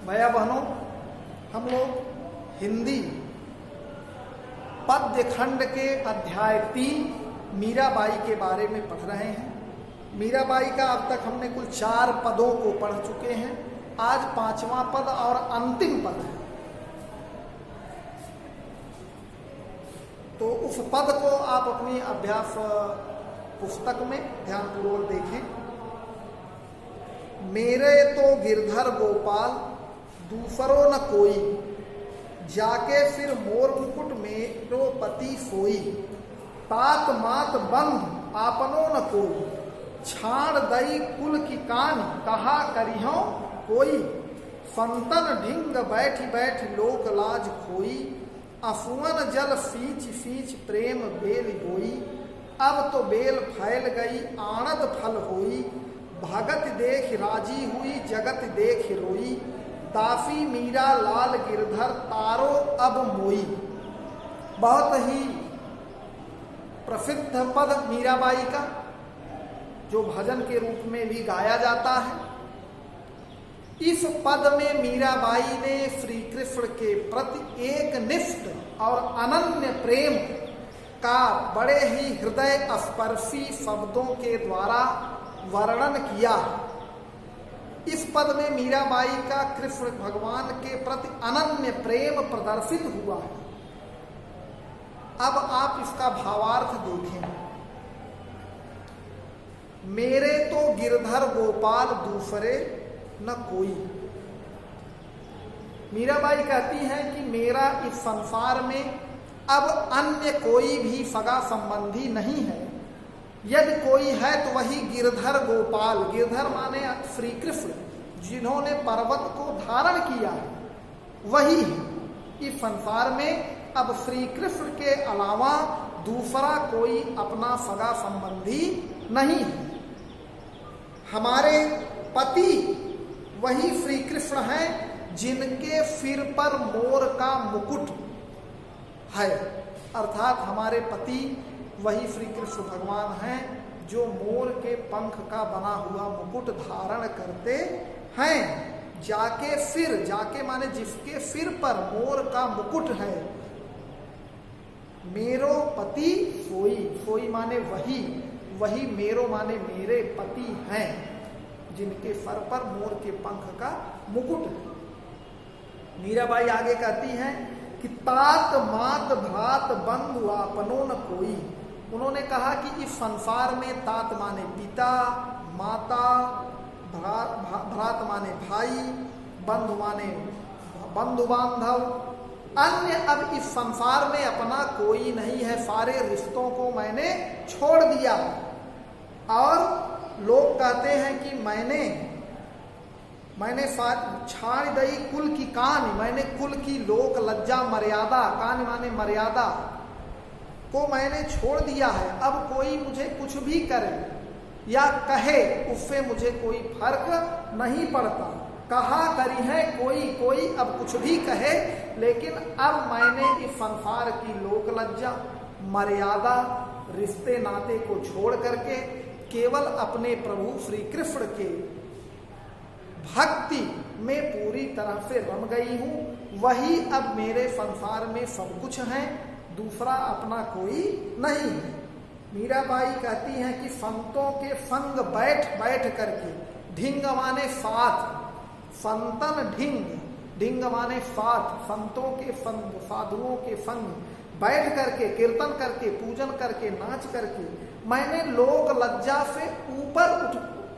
भैया बहनों, हम लोग हिंदी पद्य खंड के अध्याय 3 मीराबाई के बारे में पढ़ रहे हैं। मीराबाई का अब तक हमने कुल 4 पदों को पढ़ चुके हैं। आज 5वां पद और अंतिम पद है। तो उस पद को आप अपनी अभ्यास पुस्तक में ध्यानपूर्वक देखें। मेरे तो गिरधर गोपाल दूसरो न कोई, जाके फिर मोर मुकुट मेरो पति सोई। तात मात बंध आपनो न कोई, छाड़ दई कुल की कान कहा करिहो कोई। संतन ढिंग बैठ बैठ लोक लाज खोई, अफुवन जल सींच सींच प्रेम बेल बोई। अब तो बेल फैल गई आनंद फल होई, भगत देख राजी हुई जगत देख रोई। दासी मीरा लाल गिरधर तारो अब मोई। बहुत ही प्रसिद्ध पद मीराबाई का, जो भजन के रूप में भी गाया जाता है। इस पद में मीराबाई ने श्री कृष्ण के प्रति एक निष्ठ और अनन्य प्रेम का बड़े ही हृदय स्पर्शी शब्दों के द्वारा वर्णन किया। इस पद में मीराबाई का कृष्ण भगवान के प्रति अनन्य प्रेम प्रदर्शित हुआ है। अब आप इसका भावार्थ देखें। मेरे तो गिरधर गोपाल दूसरे न कोई। मीराबाई कहती हैं कि मेरा इस संसार में अब अन्य कोई भी सगा संबंधी नहीं है। यदि कोई है तो वही गिरधर गोपाल, गिरधर माने श्री कृष्ण, जिन्होंने पर्वत को धारण किया है, वही है। इस संसार में अब श्री कृष्ण के अलावा दूसरा कोई अपना सगा संबंधी नहीं है। हमारे पति वही श्री कृष्ण हैं, जिनके सिर पर मोर का मुकुट है। अर्थात हमारे पति वही श्री कृष्ण भगवान हैं, जो मोर के पंख का बना हुआ मुकुट धारण करते हैं। जाके सिर, जाके माने जिसके सिर पर मोर का मुकुट है। मेरो पति सोई, सोई माने वही, वही मेरो माने मेरे पति हैं, जिनके सर पर मोर के पंख का मुकुट है। मीराबाई आगे कहती हैं कि तात मात भ्रात बंधु आपनो न कोई। उन्होंने कहा कि इस संसार में तात माने पिता, माता, भ्रात माने भाई, बंधु माने बंधु बांधव, अन्य अब इस संसार में अपना कोई नहीं है। सारे रिश्तों को मैंने छोड़ दिया। और लोग कहते हैं कि मैंने छाड़ दई कुल की कान, मैंने कुल की लोक लज्जा मर्यादा, कान माने मर्यादा को मैंने छोड़ दिया है। अब कोई मुझे कुछ भी करे या कहे, उससे मुझे कोई फर्क नहीं पड़ता। कहा करी है कोई अब कुछ भी कहे, लेकिन अब मैंने इस संसार की लोक लज्जा, मर्यादा, रिश्ते नाते को छोड़ करके केवल अपने प्रभु श्री कृष्ण के भक्ति में पूरी तरह से रम गई हूँ। वही अब मेरे संसार में सब कुछ है, दूसरा अपना कोई नहीं है। मीराबाई कहती हैं कि संतों के संग बैठ बैठ करके, ढिंग माने साथ, संतन ढिंग, ढिंग माने साथ, संतों के संग, साधुओं के संग बैठ करके, कीर्तन करके, पूजन करके, नाच करके मैंने लोक लज्जा से ऊपर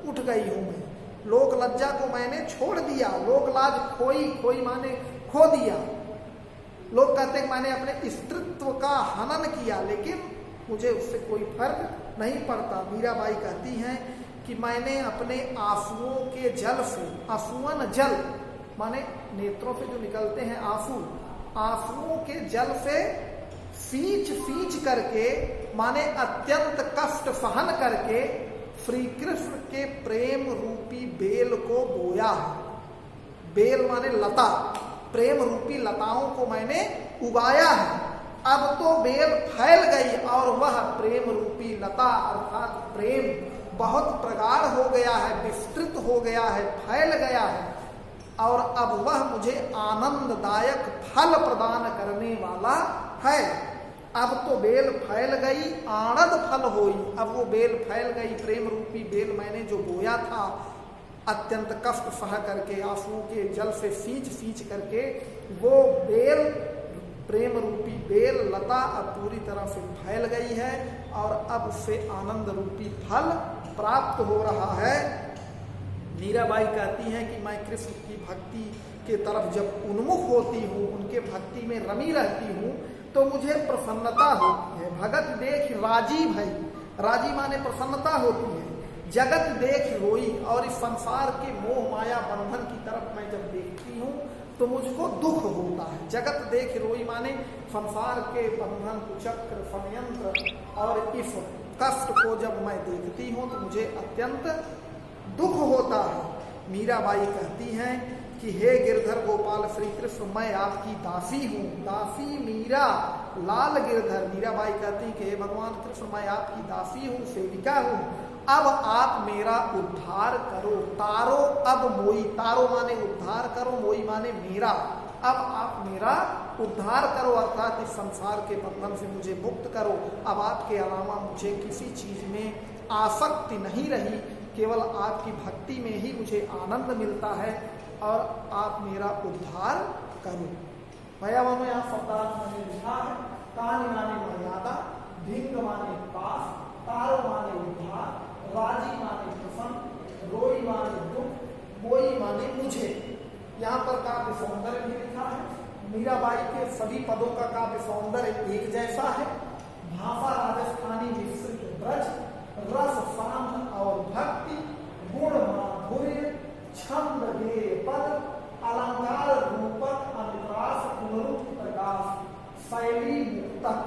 उठ गई हूं। मैं लोक लज्जा को मैंने छोड़ दिया। लोक लाज खोई माने खो दिया। लोग कहते हैं मैंने अपने स्त्रीत्व का हनन किया, लेकिन मुझे उससे कोई फर्क नहीं पड़ता। मीराबाई कहती हैं कि मैंने अपने आंसुओं के जल से, आंसुअन जल माने नेत्रों से जो निकलते हैं आंसू, आंसुओं के जल से सींच करके, माने अत्यंत कष्ट सहन करके श्री कृष्ण के प्रेम रूपी बेल को बोया है। बेल माने लता, प्रेम रूपी लताओं को मैंने उगाया है। अब तो बेल फैल गई और वह प्रेम रूपी लता अर्थात प्रेम बहुत प्रगाढ़ हो गया है, विस्तृत हो गया है, फैल गया है। और अब वह मुझे आनंददायक फल प्रदान करने वाला है। अब तो बेल फैल गई, आणद फल होई। अब वो बेल फैल गई, प्रेम रूपी बेल मैंने जो बोया था, अत्यंत कष्ट सह करके, आंसुओं के जल से सींच करके वो बेल, प्रेम रूपी बेल लता अब पूरी तरह से फैल गई है और अब उससे आनंद रूपी फल प्राप्त हो रहा है। मीराबाई कहती हैं कि मैं कृष्ण की भक्ति के तरफ जब उन्मुख होती हूँ, उनके भक्ति में रमी रहती हूँ, तो मुझे प्रसन्नता होती है। भगत देख राजी भई, राजी माने प्रसन्नता होती है। जगत देख रोई, और इस संसार के मोह माया बंधन की तरफ मैं जब देखती हूँ तो मुझको दुख होता है। जगत देख रोई माने संसार के बंधन, कुचक्र, षड्यंत्र और इस कष्ट को जब मैं देखती हूँ तो मुझे अत्यंत दुख होता है। मीराबाई कहती हैं कि हे गिरधर गोपाल श्री कृष्ण, मैं आपकी दासी हूँ। दासी मीरा लाल गिरधर। मीराबाई कहती कि हे भगवान कृष्ण, मैं आपकी दासी हूँ, सेविका हूँ। अब आप मेरा उद्धार करो। तारो अब मोई, तारो माने उद्धार करो, मोई माने मेरा। अब आप मेरा उद्धार करो, अर्थात इस संसार के बंधन से मुझे मुक्त करो। अब आपके अलावा मुझे किसी चीज में आसक्ति नहीं रही, केवल आपकी भक्ति में ही मुझे आनंद मिलता है, और आप मेरा उद्धार करो। भैया मानो यहाँ शब्दार्थ मैंने लिखा है। कानी माने मर्यादा, भिंग माने पास, तारो माने उद्धार, राजी माने प्रसन्न, रोई माने दुख, मोई माने मुझे। यहाँ पर काव्य सौंदर्य भी लिखा है। मीराबाई के सभी पदों का काव्य सौंदर्य एक जैसा है। भाषा राजस्थानी मिश्रित ब्रज, रस शांत और भक्ति, गुण माधुर्य, छंद गेय पद, अलंकार रूपक, अनुप्रास पुनरुक्त प्रकाश, शैली मुक्तक,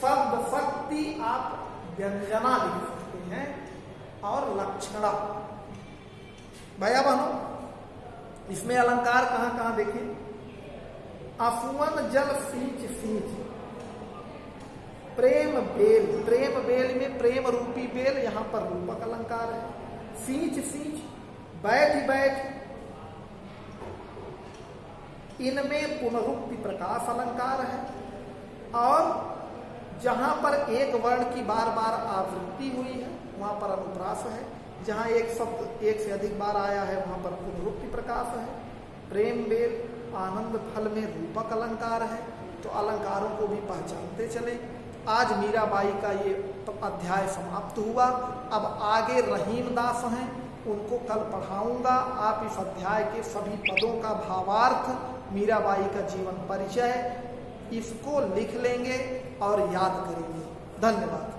शब्द शक्ति आप व्यंजना लिख सकते हैं, और लक्षणा। भैया बहनों, इसमें अलंकार कहाँ कहाँ देखें? अफुवन जल सींच सींच, प्रेम बेल, प्रेम बेल में प्रेम रूपी बेल, यहाँ पर रूपक अलंकार है। सींच सींच, बैठ बैठ, इनमें पुनरुक्ति प्रकाश अलंकार है। और जहां पर एक वर्ण की बार बार आवृत्ति हुई है वहां पर अनुप्रास है। जहां एक शब्द एक से अधिक बार आया है वहां पर पुनरुक्ति प्रकाश है। प्रेम बेल, आनंद फल में रूपक अलंकार है। तो अलंकारों को भी पहचानते चले। आज मीराबाई का ये अध्याय समाप्त हुआ। अब आगे रहीम दास हैं, उनको कल पढ़ाऊंगा। आप इस अध्याय के सभी पदों का भावार्थ, मीराबाई का जीवन परिचय, इसको लिख लेंगे और याद करेंगे। धन्यवाद।